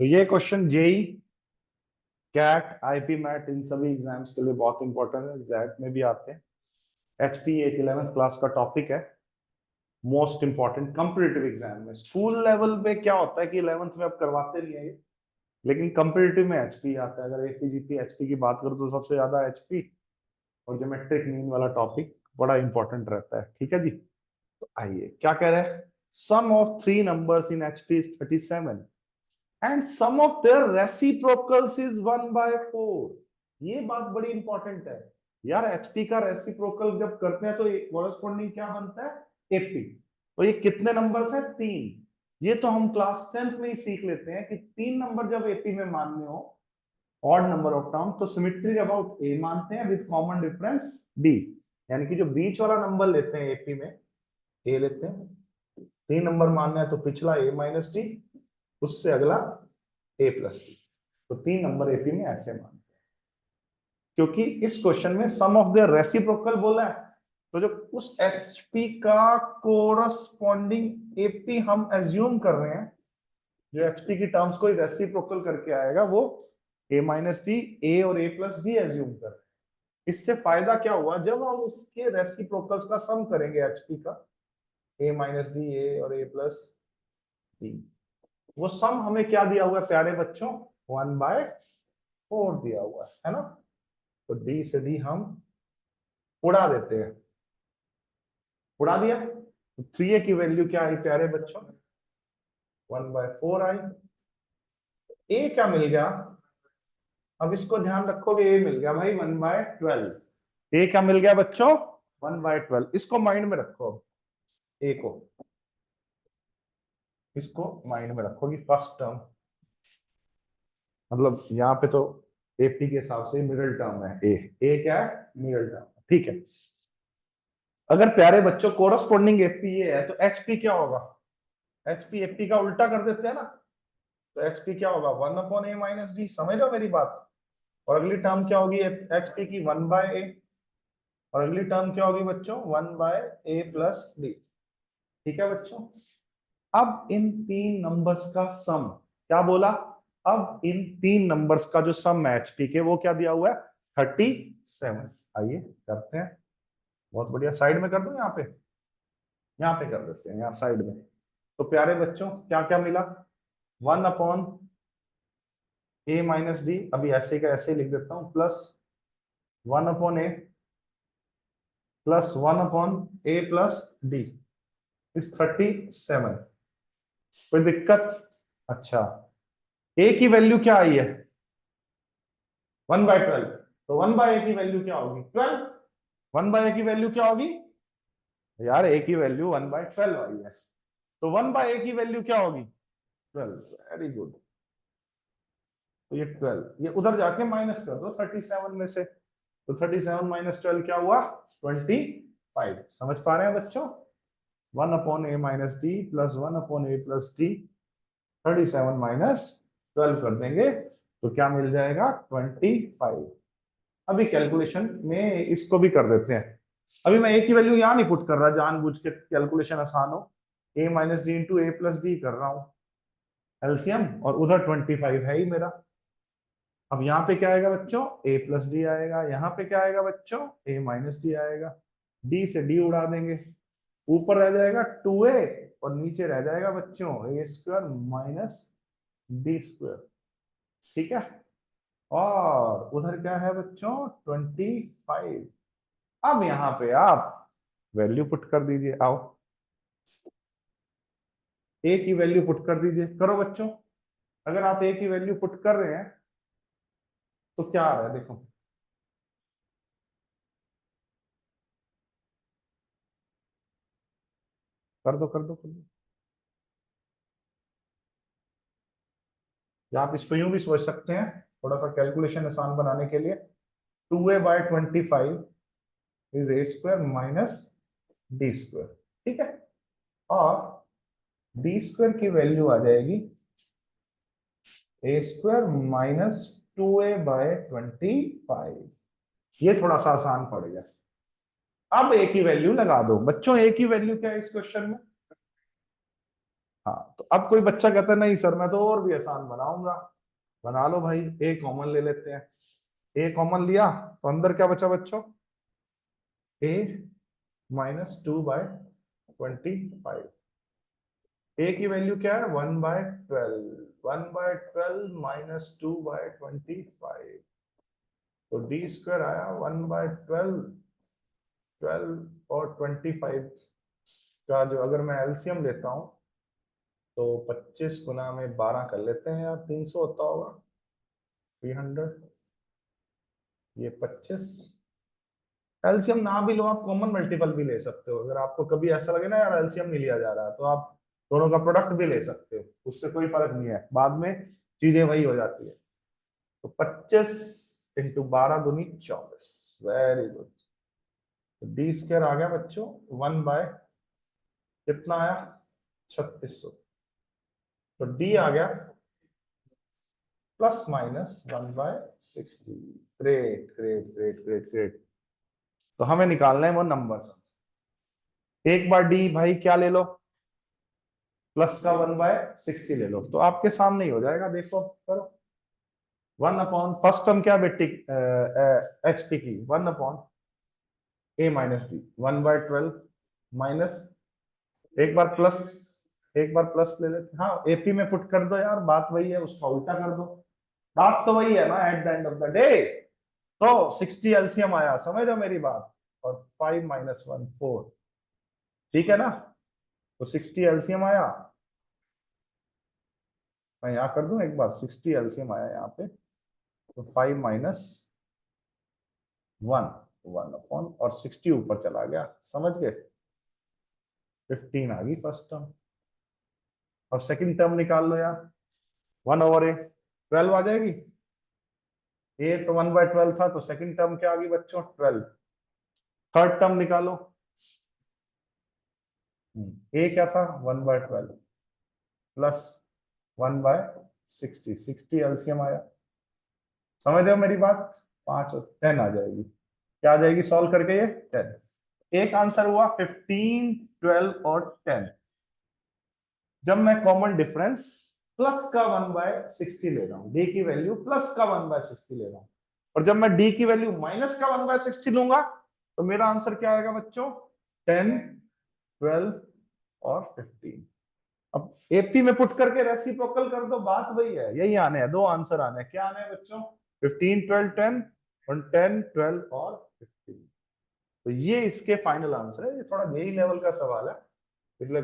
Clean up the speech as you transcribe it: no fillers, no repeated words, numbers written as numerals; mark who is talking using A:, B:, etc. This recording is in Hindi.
A: तो ये question JEE, CAT, IPMAT इन सभी एग्जाम्स के लिए बहुत इंपॉर्टेंट है, एग्जैक्ट में भी आते हैं। एचपी एक 11th क्लास का टॉपिक है, मोस्ट इंपॉर्टेंट कॉम्पिटिटिव एग्जाम में। स्कूल लेवल पे क्या होता है कि 11th में अब करवाते नहीं है ये, लेकिन कॉम्पिटिटिव में एचपी आता है। अगर एपीजीपी एचपी की बात करो तो सबसे ज्यादा एचपी और ज्योमेट्रिक मीन वाला टॉपिक बड़ा इंपॉर्टेंट रहता है। ठीक है जी, तो आइए क्या कह रहे हैं। Sum of three numbers in HP is 37 and sum of their reciprocals is 1/4। ये बात बड़ी इंपॉर्टेंट है यार। एचपी का रेसिप्रोकल जब करते हैं तो कॉरेस्पॉन्डिंग क्या बनता है, एपी। तो ये कितने नंबर्स हैं, तीन। ये तो हम क्लास 10th में ही सीख लेते हैं कि तीन नंबर जब एपी में मानने हो, ऑड नंबर ऑफ टर्म, तो सिमेट्री अबाउट ए मानते हैं विद कॉमन डिफरेंस डी। यानी कि जो बीच वाला नंबर लेते हैं एपी में, ए लेते हैं, तीन नंबर मानना है तो पिछला ए माइनस डी, उससे अगला ए प्लस डी। तो तीन नंबर एपी में ऐसे मानते हैं, क्योंकि इस क्वेश्चन में सम ऑफ द रेसिप्रोकल बोला है। तो जो उस एचपी का कोरस्पॉन्डिंग एपी हम एज्यूम कर रहे हैं, जो एचपी की टर्म्स को रेसिप्रोकल करके आएगा, वो ए माइनस डी, ए और ए प्लस डी एज्यूम कर रहे हैं। इससे फायदा क्या हुआ, जब हम उसके रेसिप्रोकल्स का सम करेंगे एचपी का, ए माइनस डी, ए और ए प्लस डी, वो सम हमें क्या दिया हुआ है प्यारे बच्चों, 1/4 दिया हुआ है ना। तो डी से डी हम उड़ा देते हैं, उड़ा दिया तो 3a की वैल्यू क्या आई प्यारे बच्चों, 1/4 आई। ए क्या मिल गया, अब इसको ध्यान रखोगे, ए मिल गया भाई 1/12। ए क्या मिल गया बच्चों, 1/12। इसको माइंड में रखो, ए को, इसको माइंड में रखो कि फर्स्ट टर्म, मतलब यहाँ पे तो एपी के हिसाब से मिडिल टर्म है ए। ए क्या है, मिडिल टर्म। ठीक है, अगर प्यारे बच्चों कोरस्पॉन्डिंग एपी ये है तो एचपी क्या होगा, एचपी एपी का उल्टा कर देते हैं ना। तो एचपी क्या होगा, 1/a माइनस डी। समझ रहे हो मेरी बात। और अगली टर्म क्या होगी एचपी की, 1/a। और अगली टर्म क्या होगी बच्चों, 1/a प्लस डी। ठीक है बच्चों, अब इन तीन नंबर्स का सम, क्या बोला, अब इन तीन नंबर्स का जो सम है एचपी के, वो क्या दिया हुआ है, 37। आइए करते हैं, बहुत बढ़िया। साइड में कर दो, यहाँ पे कर देते हैं, यहाँ साइड में। तो प्यारे बच्चों क्या क्या मिला, 1/a माइनस डी, अभी ऐसे का ऐसे लिख देता हूं, plus 1/a plus 1/a plus D is 37। कोई दिक्कत, अच्छा। ए की वैल्यू क्या आई है, 1/12। तो 1/a की वैल्यू क्या होगी, 12। 1/a की वैल्यू क्या होगी यार, ए की वैल्यू 1/12 आई है, तो 1/a की वैल्यू क्या होगी, 12। Very good. तो ये 12, ये उधर जाके माइनस कर दो 37 में से। तो 37 माइनस 12 क्या हुआ, 25। समझ पा रहे हैं बच्चों, 1/a minus D plus 1/a plus D, 37 minus 12 कर देंगे तो क्या मिल जाएगा, 25। अभी कैलकुलेशन में इसको भी कर देते हैं। अभी मैं ए की वैल्यू यहां नहीं पुट कर रहा, जानबूझ के कैलकुलेशन आसान हो, ए माइनस डी इंटू ए प्लस डी कर रहा हूं एलसीएम, और उधर 25 है ही मेरा। अब यहाँ पे क्या आएगा बच्चों, ए प्लस डी आएगा, यहाँ पे क्या आएगा बच्चों, ए माइनस डी आएगा। डी से डी उड़ा देंगे, ऊपर रह जाएगा 2a और नीचे रह जाएगा बच्चों ए स्क्वायर माइनस डी स्क्वायर। ठीक है, और उधर क्या है बच्चों, 25। अब यहाँ पे आप वैल्यू पुट कर दीजिए, आओ ए की वैल्यू पुट कर दीजिए, करो बच्चों। अगर आप ए की वैल्यू पुट कर रहे हैं तो क्या आ रहा है देखो, कर दो कर दो कर दो। या आप इसको यूं भी सोच सकते हैं, थोड़ा सा कैलकुलेशन आसान बनाने के लिए, 2a/25 is a square minus D square. ठीक है, और डी स्क्वायर की वैल्यू आ जाएगी ए स्क्वायर माइनस 2a/25। ये थोड़ा सा आसान पड़ेगा। अब ए की वैल्यू लगा दो बच्चों, ए की वैल्यू क्या है इस क्वेश्चन में, हाँ, तो अब कोई बच्चा कहता है नहीं सर मैं तो और भी आसान बनाऊंगा, बना लो भाई, ए कॉमन ले लेते हैं। ए कॉमन लिया तो अंदर क्या बचा बच्चों, ए -2/25। ए की वैल्यू क्या है, 1/12, 1/12 -2/25, तो डी स्क्वायर आया 1/12, 12 और 25 का जो अगर मैं एलसीएम लेता हूं तो 25 गुना में 12 कर लेते हैं यार, 300 होता होगा, 300, ये 25। एलसीएम ना भी लो आप कॉमन मल्टीपल भी ले सकते हो, अगर आपको कभी ऐसा लगे ना यार एलसीएम नहीं लिया जा रहा है तो आप दोनों का प्रोडक्ट भी ले सकते हो, उससे कोई फर्क नहीं है, बाद में चीजें वही हो जाती है। तो 25 इंटू 12 दूनी 24, वेरी गुड। तो डी स्क्वायर आ गया बच्चों 1 बाय कितना आया, 3600। तो डी आ गया ±1/60। Great great great great great. तो हमें निकालना है वो नंबर्स। एक बार डी भाई क्या ले लो, प्लस का 1/60 ले लो, तो आपके सामने ही हो जाएगा, देखो करो। 1 अपॉन फर्स्ट टर्म क्या बेटी, एच टी की 1/a-d, 1/12 माइनस, एक बार प्लस, एक बार प्लस ले लेते, हाँ एपी में पुट कर दो यार, बात वही है, उसका उल्टा कर दो, बात तो वही है ना at the end of the day. तो 60 एलसीएम आया, समझ रहे हो मेरी बात, और 5 - 1 4, ठीक है ना। तो 60 एलसीएम आया, मैं यहाँ कर दूं एक बार, 60 एलसीएम आया यहाँ पे, तो 5 - 1, 1 अपॉन और 60 ऊपर चला गया, समझ गए, 15 आ गई फर्स्ट टर्म। और सेकंड टर्म निकाल लो यार, 1/a 12 आ जाएगी, ए तो 1/12 था, तो सेकंड टर्म क्या आ गई बच्चों 12। थर्ड टर्म निकालो, ए क्या था 1/12 प्लस 1/60, 60 एलसीएम आया, समझ रहे हो मेरी बात, 5 और 10 आ जाएगी, क्या आ जाएगी सॉल्व करके ये 10। एक आंसर हुआ 15, 12 और 10। जब मैं कॉमन डिफरेंस प्लस का 1/60 ले रहा हूं, डी की वैल्यू प्लस का 1/60 ले रहा हूं, और जब मैं डी की वैल्यू माइनस का 1/60 लूंगा तो मेरा आंसर क्या आएगा बच्चों, 10, 12 और 15। अब एपी में पुट करके रेसिप्रोकल कर दो, बात वही है, यही आने हैं, दो आंसर आने हैं, क्या आने हैं बच्चों, 15, 12, 10 और 10, 12 और 15। तो ये इसके फाइनल आंसर है, ये थोड़ा जेई लेवल का सवाल है, पिछले